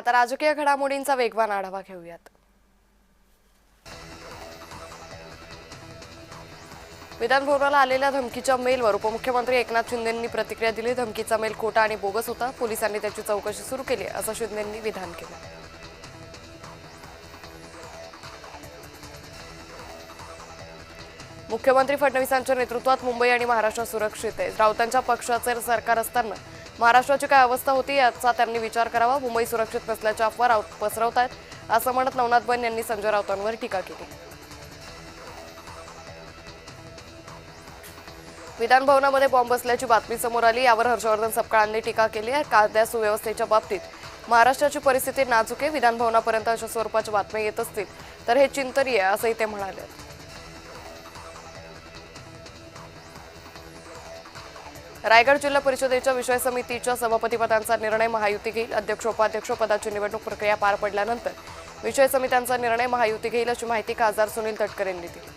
आता राजकीय घडामोडींचा वेगवान आढावा घेऊयात। विधान भवनाला आलेल्या धमकीच्या मेलवर उपमुख्यमंत्री एकनाथ शिंदेंनी प्रतिक्रिया दिली। धमकीचा मेल खोटा आणि बोगस होता। पोलिसांनी त्याची चौकशी सुरू केली असं शिंदेंनी विधान केलं। मुख्यमंत्री फडणवीसांच्या नेतृत्वात मुंबई आणि महाराष्ट्र सुरक्षित आहे। राऊतांच्या पक्षाचे सरकार असताना महाराष्ट्राची काय अवस्था होती याचा त्यांनी विचार करावा। मुंबई सुरक्षित नसल्याच्या अफवा राऊत पसरवतायत असं म्हणत नवनाथ बन यांनी संजय राऊतांवर टीका केली। विधान भवनामध्ये बॉम्ब बसल्याची बातमी समोर आली। यावर हर्षवर्धन सपकाळांनी टीका केली आहे। कायदा सुव्यवस्थेच्या बाबतीत महाराष्ट्राची परिस्थिती नाजूक आहे। विधान भवनापर्यंत अशा स्वरूपाच्या बातम्या येत असतील तर हे चिंतनीय आहे असंही ते म्हणाले। रायगड जिल्हा परिषदेच्या विषय समितीच्या सभापतीपदांचा निर्णय महायुती घेईल। अध्यक्ष उपाध्यक्ष पदाची निवडणूक प्रक्रिया पार पडल्यानंतर विषय समित्यांचा निर्णय महायुती घेईल अशी माहिती खासदार सुनील तटकरे यांनी दिली।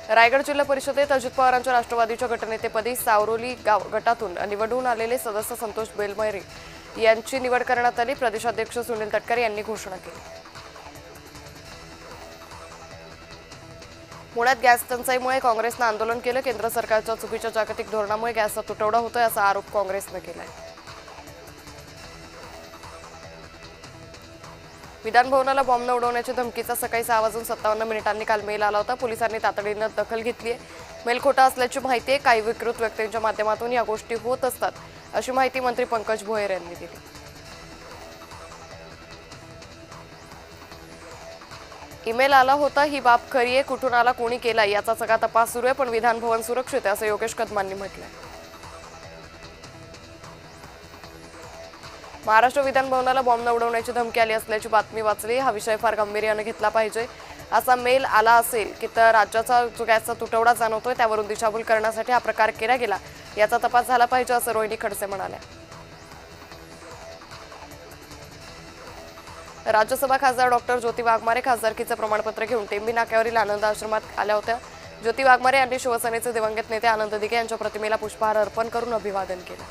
रायगड जिल्हा परिषदेत अजित पवारांच्या राष्ट्रवादीच्या गटनेतेपदी सावरोली गटातून निवडून आलेले सदस्य संतोष बेलमैरे यांची निवड करण्यात आली। प्रदेशाध्यक्ष सुनील तटकरे यांनी घोषणा केली। पुण्यात गॅस टंचाईमुळे काँग्रेसनं आंदोलन केलं। केंद्र सरकारच्या चुकीच्या जागतिक धोरणामुळे गॅसचा तुटवडा होतोय असा आरोप काँग्रेसनं केलाय। विधान भवनाला बॉम्ब उडवण्याची धमकीचा सकाळी 6:57 काल मेल आला होता। पोलिसांनी तातडीनं दखल घेतली आहे। मेल खोटा असल्याची माहिती आहे। काही विकृत व्यक्तींच्या माध्यमातून या गोष्टी होत असतात अशी माहिती मंत्री पंकज भोयर यांनी दिली। ईमेल आला होता ही बाब खरी आहे। कुठून आला कोणी केला याचा सगळा तपास सुरू आहे पण विधान भवन सुरक्षित आहे असं योगेश कदमांनी म्हटलंय। महाराष्ट्र विधान भवनाला बॉम्ब उडवण्याची धमकी आली असल्याची बातमी वाचली। हा विषय फार गांभीर्याने घेतला पाहिजे। असा मेल आला असेल की तर राज्याचा जो गॅसचा तुटवडा जाणवतोय त्यावरून दिशाभूल करण्यासाठी हा प्रकार केला गेला याचा तपास झाला पाहिजे असं रोहिणी खडसे म्हणाल्या। राज्यसभा खासदार डॉक्टर ज्योती वाघमारे खासदारकीचे प्रमाणपत्र घेऊन टेंबी नाक्यावरील आनंद आश्रमात आल्या होत्या। ज्योती वाघमारे यांनी शिवसेनेचे दिवंगत नेते आनंद दिघे यांच्या प्रतिमेला पुष्पहार अर्पण करून अभिवादन केलं।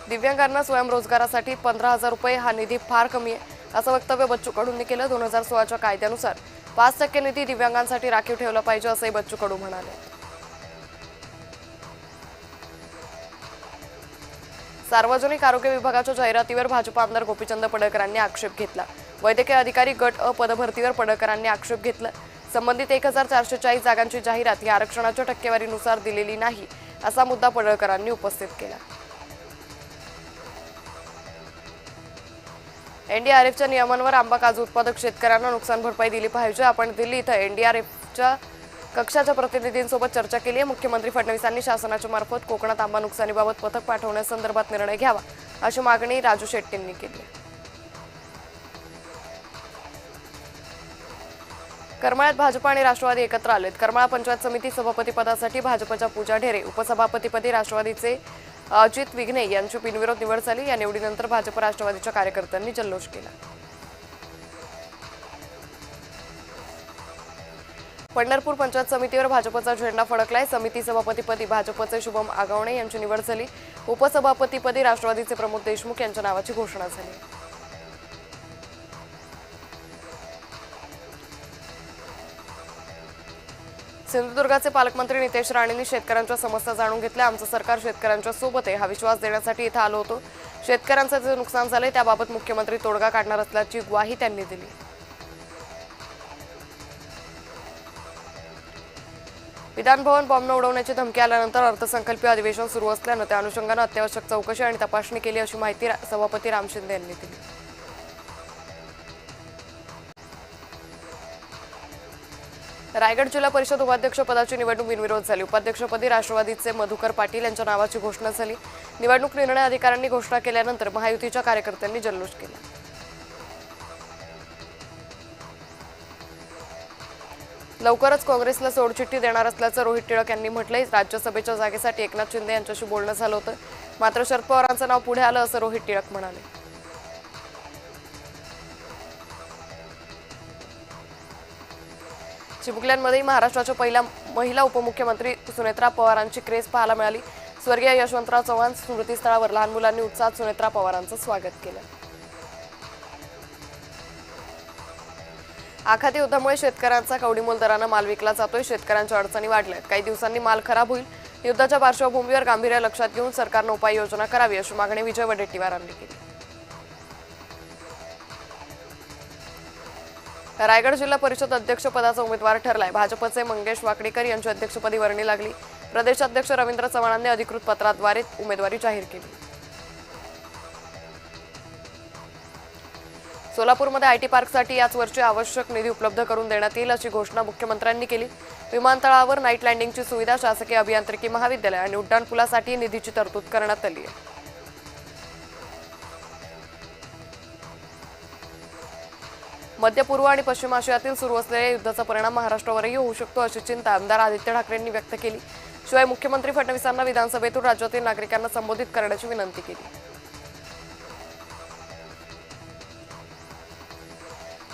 दिव्यांगांना स्वयंरोजगारासाठी 15,000 रुपये हा निधी फार कमी आहे असं वक्तव्य बच्चू कडूंनी केलं। 2016च्या कायद्यानुसार 5% निधी दिव्यांगांसाठी राखीव ठेवला पाहिजे असंही बच्चू कडू म्हणाले। सार्वजनिक आरोग्य विभागाच्या जाहिरातीवर भाजप आमदार गोपीचंद पडळकरांनी आक्षेप घेतला। वैद्यकीय अधिकारी गट अ पदभरतीवर पडळकरांनी आक्षेप घेतला। संबंधित 1440 जागांची जाहिरात ही आरक्षणाच्या टक्केवारीनुसार दिलेली नाही असा मुद्दा पडळकरांनी उपस्थित केला। एनडीआरएफच्या नियमांवर आंबा काजू उत्पादक शेतकऱ्यांना नुकसान भरपाई दिली पाहिजे। आपण दिल्ली इथं एनडीआरएफच्या कक्षाच्या प्रतिनिधींसोबत चर्चा केली आहे। मुख्यमंत्री फडणवीसांनी शासनाच्या मार्फत कोकणात आंबा नुकसानीबाबत पथक पाठवण्यासंदर्भात निर्णय घ्यावा अशी मागणी राजू शेट्टींनी केली आहे। करमाळ्यात भाजप आणि राष्ट्रवादी एकत्र आलेत। करमाळा पंचायत समिती सभापती पदासाठी भाजपच्या पूजा ढेरे, उपसभापतीपदी राष्ट्रवादीचे अजित विघ्ने यांची बिनविरोध निवड झाली। या निवडीनंतर भाजप राष्ट्रवादीच्या कार्यकर्त्यांनी जल्लोष केला। पंढरपूर पंचायत समितीवर भाजपचा झेंडा फडकलाय। समिती सभापतीपदी भाजपचे शुभम आगवणे यांची निवड झाली। उपसभापतीपदी राष्ट्रवादीचे प्रमोद देशमुख यांच्या नावाची घोषणा झाली। सिंधुदुर्गाचे पालकमंत्री नितेश राणेंनी शेतकऱ्यांच्या समस्या जाणून घेतल्या। आमचं सरकार शेतकऱ्यांच्या सोबत आहे हा विश्वास देण्यासाठी इथं आलो होतो। शेतकऱ्यांचं जे नुकसान झालंय त्याबाबत मुख्यमंत्री तोडगा काढणार असल्याची ग्वाही त्यांनी दिली। विधान भवन बॉम्ब उडवण्याची धमकी आल्यानंतर अर्थसंकल्पीय अधिवेशन सुरू असल्यानं त्या अनुषंगानं अत्यावश्यक चौकशी आणि तपासणी केली अशी माहिती सभापती राम शिंदे यांनी दिली। रायगड जिल्हा परिषद उपाध्यक्ष पदाची निवडणूक बिनविरोध झाली। उपाध्यक्षपदी राष्ट्रवादीचे मधुकर पाटील यांच्या नावाची घोषणा झाली। निवडणूक निर्णय अधिकाऱ्यांनी घोषणा केल्यानंतर महायुतीच्या कार्यकर्त्यांनी जल्लोष केला। लवकरच काँग्रेसला सोडचिठ्ठी देणार असल्याचं रोहित टिळक यांनी म्हटलंय। राज्यसभेच्या जागेसाठी एकनाथ शिंदे यांच्याशी बोलणं झालं होतं मात्र शरद पवारांचं नाव पुढे आलं असं रोहित टिळक म्हणाले। चिमुकल्यांमध्ये महाराष्ट्राच्या पहिल्या महिला उपमुख्यमंत्री सुनेत्रा पवारांची क्रेज पाहायला मिळाली। स्वर्गीय यशवंतराव चव्हाण स्मृतीस्थळावर लहान मुलांनी उत्साहात सुनेत्रा पवारांचं स्वागत केलं। आखाती युद्धामुळे शेतकऱ्यांचा कवडीमोल दराने माल विकला जातोय। शेतकऱ्यांच्या अडचणी वाढल्यात। काही दिवसांनी माल खराब होईल। युद्धाच्या पार्श्वभूमीवर गांभीर्य लक्षात घेऊन सरकारने उपाययोजना करावी अशी मागणी विजय वडेट्टीवारांनी केली। रायगड जिल्हा परिषद अध्यक्षपदाचा उमेदवार ठरलाय। भाजपचे मंगेश वाकडेकर यांची अध्यक्षपदी वर्णी लागली। प्रदेशाध्यक्ष रवींद्र चव्हाणांनी अधिकृत पत्राद्वारे उमेदवारी जाहीर केली। सोलापूरमध्ये आयटी पार्कसाठी याच वर्षी आवश्यक निधी उपलब्ध करून देण्यात येईल अशी घोषणा मुख्यमंत्र्यांनी केली। विमानतळावर नाईट लँडिंगची सुविधा, शासकीय अभियांत्रिकी महाविद्यालय आणि उड्डाणपुलासाठी निधीची तरतूद करण्यात आली आहे। मध्य पूर्व आणि पश्चिम आशियातील सुरू असलेल्या युद्धाचा परिणाम महाराष्ट्रावरही होऊ शकतो अशी चिंता आमदार आदित्य ठाकरेंनी व्यक्त केली। शिवाय मुख्यमंत्री फडणवीसांना विधानसभेतून राज्यातील नागरिकांना संबोधित करण्याची विनंती केली।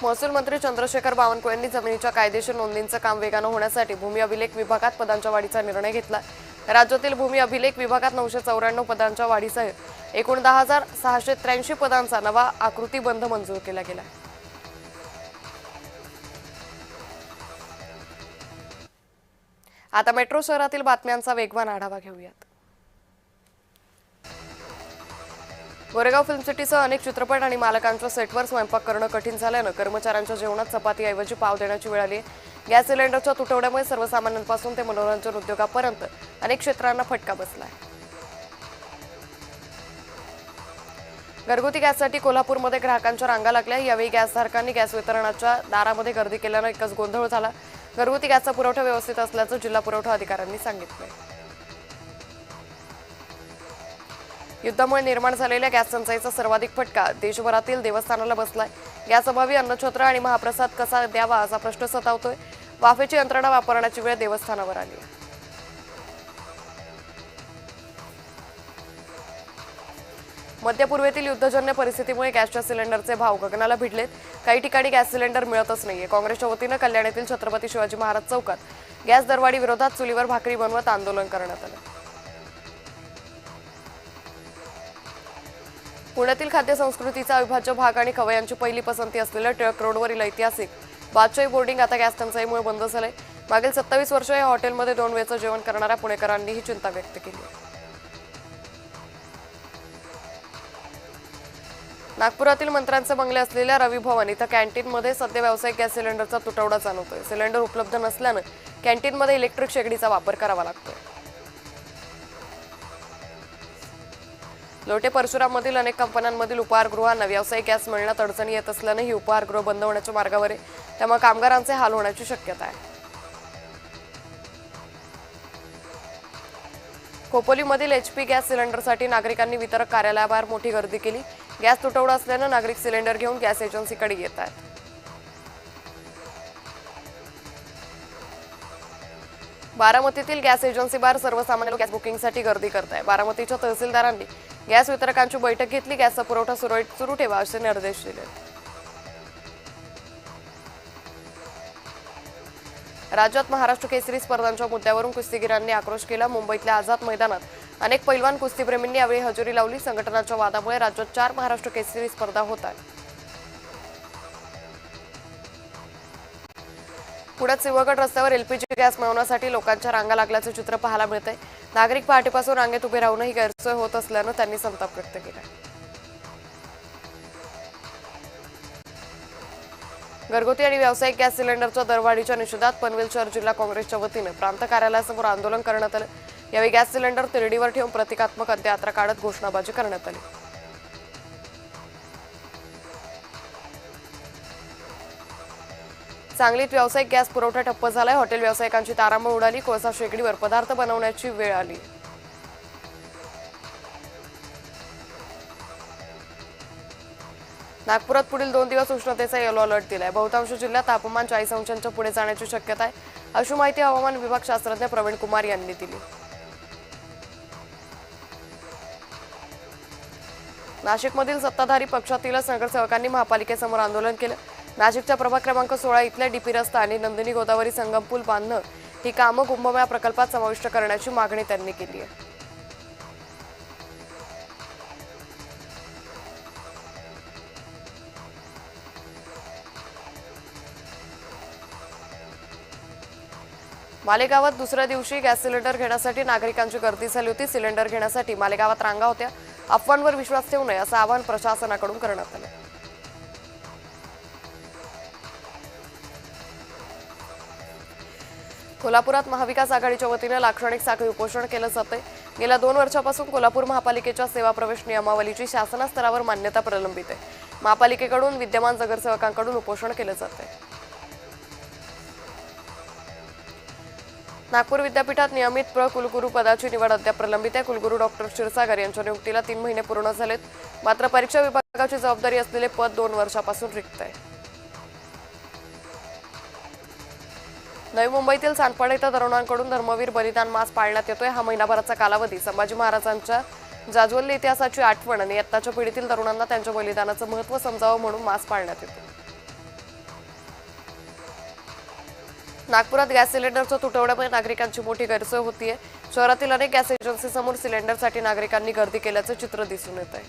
महसूल मंत्री चंद्रशेखर बावनकुळे यांनी जमिनीच्या कायदेशीर नोंदींचं काम वेगानं होण्यासाठी भूमी अभिलेख विभागात पदांच्या वाढीचा निर्णय घेतला। राज्यातील भूमी अभिलेख विभागात 994 पदांच्या वाढीसह एकूण 10,683 पदांचा नवा आकृतीबंध मंजूर केला गेला। आता मेट्रो शहरातील बातम्यांचा वेगवान आढावा घेऊयात। गोरेगाव फिल्म सिटीसह अनेक चित्रपट आणि मालकांच्या सेटवर स्वयंपाक करणं कठीण झाल्यानं कर्मचाऱ्यांच्या जेवणात चपातीऐवजी पाव देण्याची वेळ आली। गॅस सिलेंडरच्या तुटवड्यामुळे सर्वसामान्यांपासून ते मनोरंजन उद्योगापर्यंत अनेक क्षेत्रांना फटका बसलाय। घरगुती गॅससाठी कोल्हापूरमध्ये ग्राहकांच्या रांगा लागल्या। यावेळी गॅसधारकांनी गॅस वितरणाच्या दारामध्ये गर्दी केल्यानं एकच गोंधळ झाला। घरगुती गॅसचा पुरवठा व्यवस्थित असल्याचं जिल्हा पुरवठा अधिकाऱ्यांनी सांगितलंय। युद्धामुळे निर्माण झालेल्या गॅस टंचाईचा सर्वाधिक फटका देशभरातील देवस्थानाला बसलाय। गॅसअभावी अन्नछत्र आणि महाप्रसाद कसा द्यावा असा प्रश्न सतावतोय। वाफेची यंत्रणा वापरण्याची वेळ देवस्थानावर आली आहे। मध्य पूर्वेतील युद्धजन्य परिस्थितीमुळे गॅसच्या सिलेंडरचे भाव गगनाला भिडलेत। काही ठिकाणी गॅस सिलेंडर मिळतच नाहीये। काँग्रेसच्या वतीनं कल्याण येथील छत्रपती शिवाजी महाराज चौकात गॅस दरवाढी विरोधात चुलीवर भाकरी बनवत आंदोलन करण्यात आलं। पुण्यातील खाद्य संस्कृतीचा अविभाज्य भाग आणि खवय्यांची पहिली पसंती असलेल्या टिळक रोडवरील ऐतिहासिक बादशाही बोर्डिंग आता गॅस टंचाईमुळे बंद झालंय। मागील 27 वर्ष या हॉटेलमध्ये 2 वेळचं जेवण करणाऱ्या पुणेकरांनी ही चिंता व्यक्त केली आहे। नागपुरातील मंत्र्यांचे बंगले असलेल्या रवी भवन इथं कॅन्टीनमध्ये सध्या व्यावसायिक गॅस सिलेंडरचा तुटवडा जाणवतोय। सिलेंडर उपलब्ध नसल्यानं कॅन्टीनमध्ये इलेक्ट्रिक शेगडीचा वापर करावा लागतोय। लोटे परशुराममधील अनेक कंपन्यांमधील उपहारगृहांना व्यावसायिक गॅस मिळण्यात अडचणी येत असल्यानं ही उपहारगृह बंद होण्याच्या मार्गावर आहे। त्यामुळे कामगारांचे हाल होण्याची शक्यता आहे। खोपोलीमधील HP गॅस सिलेंडरसाठी नागरिकांनी वितरक कार्यालयाबाहेर मोठी गर्दी केली। गॅस तुटवडा असल्यानं नागरिक सिलेंडर घेऊन गॅस एजन्सीकडे येत आहेत। बारामतीतील गॅस एजन्सीबाहेर सर्वसामान्य गॅस बुकिंगसाठी गर्दी करत आहे। बारामतीच्या तहसीलदारांनी गॅस वितरकांची बैठक घेतली। गॅसचा पुरवठा सुरू ठेवा असे निर्देश दिले। राज्यात महाराष्ट्र केसरी स्पर्धांच्या मुद्द्यावरून कुस्तीगिरांनी आक्रोश केला। मुंबईतल्या आझाद मैदानात अनेक पैलवान कुस्तीप्रेमींनी यावेळी हजेरी लावली। संघटनांच्या वादामुळे राज्यात 4 महाराष्ट्र केसरी स्पर्धा होत आहेत। पुण्यात सिंहगड रस्त्यावर LPG गॅस मिळवण्यासाठी लोकांच्या रांगा लागल्याचे चित्र पाहायला मिळते। नागरिक पहाटेपासून रांगेत उभे राहूनही गैरसोय होत असल्यानं त्यांनी संताप व्यक्त केला। घरगुती आणि व्यावसायिक गॅस सिलेंडरच्या दरवाढीच्या निषेधात पनवेल शहर जिल्हा काँग्रेसच्या वतीने प्रांत कार्यालयासमोर आंदोलन करण्यात आले। यावेळी गॅस सिलेंडर तिरडीवर ठेवून प्रतिकात्मक अंत्ययात्रा काढत घोषणाबाजी करण्यात आली। सांगलीत व्यावसायिक गॅस पुरवठा ठप्प झालाय। हॉटेल व्यावसायिकांची तारांबळ उडाली। कोळसा शेगडीवर पदार्थ बनवण्याची वेळ आली। नागपुरात पुढील 2 दिवस उष्णतेचा येलो अलर्ट दिलाय। बहुतांश जिल्ह्यात तापमान 40 अंशांच्या पुढे जाण्याची शक्यता आहे अशी माहिती हवामान विभाग शास्त्रज्ञ प्रवीण कुमार यांनी दिली। नाशिकमधील सत्ताधारी पक्षातील नगरसेवकांनी महापालिकेसमोर आंदोलन केलं। नाशिकच्या प्रभाग क्रमांक 16 इथल्या DP रस्ता आणि नंदिनी गोदावरी संगम पूल बांधणं ही कामं कुंभमेळा प्रकल्पात समाविष्ट करण्याची मागणी त्यांनी केली आहे. मालेगावात दुसऱ्या दिवशी गॅस सिलेंडर घेण्यासाठी नागरिकांची गर्दी झाली होती. सिलेंडर घेण्यासाठी मालेगावात रांगा होत्या. अफवांवर विश्वास ठेवू नये असं आवाहन प्रशासनाकडून करण्यात आलं. कोल्हापुरात महाविकास आघाडीच्या वतीने लाक्षणिक साखळी उपोषण केलं जाते. गेल्या 2 वर्षापासून कोल्हापूर महापालिकेच्या सेवा प्रवेश नियमावलीची शासनस्तरावर मान्यता प्रलंबित आहे. महापालिकेकडून विद्यमान नगरसेवकांकडून उपोषण केलं जाते. नागपूर विद्यापीठात नियमित कुलगुरू पदाची निवड अद्याप प्रलंबित आहे. कुलगुरू डॉक्टर क्षीरसागर यांच्या नियुक्तीला 3 महिने पूर्ण झालेत. मात्र परीक्षा विभागाची जबाबदारी असलेले पद 2 वर्षापासून रिक्त आहे. नवी मुंबईतील सांडपाडा इथं तरुणांकडून धर्मवीर बलिदान मास पाळण्यात येतोय. हा महिनाभराचा कालावधी संभाजी महाराजांच्या जाज्वल्य इतिहासाची आठवण आणि आत्ताच्या पिढीतील तरुणांना त्यांच्या बलिदानाचं महत्त्व समजावं म्हणून मास पाळण्यात येतो. नागपुरात गॅस सिलेंडरच्या तुटवड्यामुळे नागरिकांची मोठी गैरसोय होतीये. शहरातील अनेक गॅस एजन्सीसमोर सिलेंडरसाठी नागरिकांनी गर्दी केल्याचं चित्र दिसून येत आहे.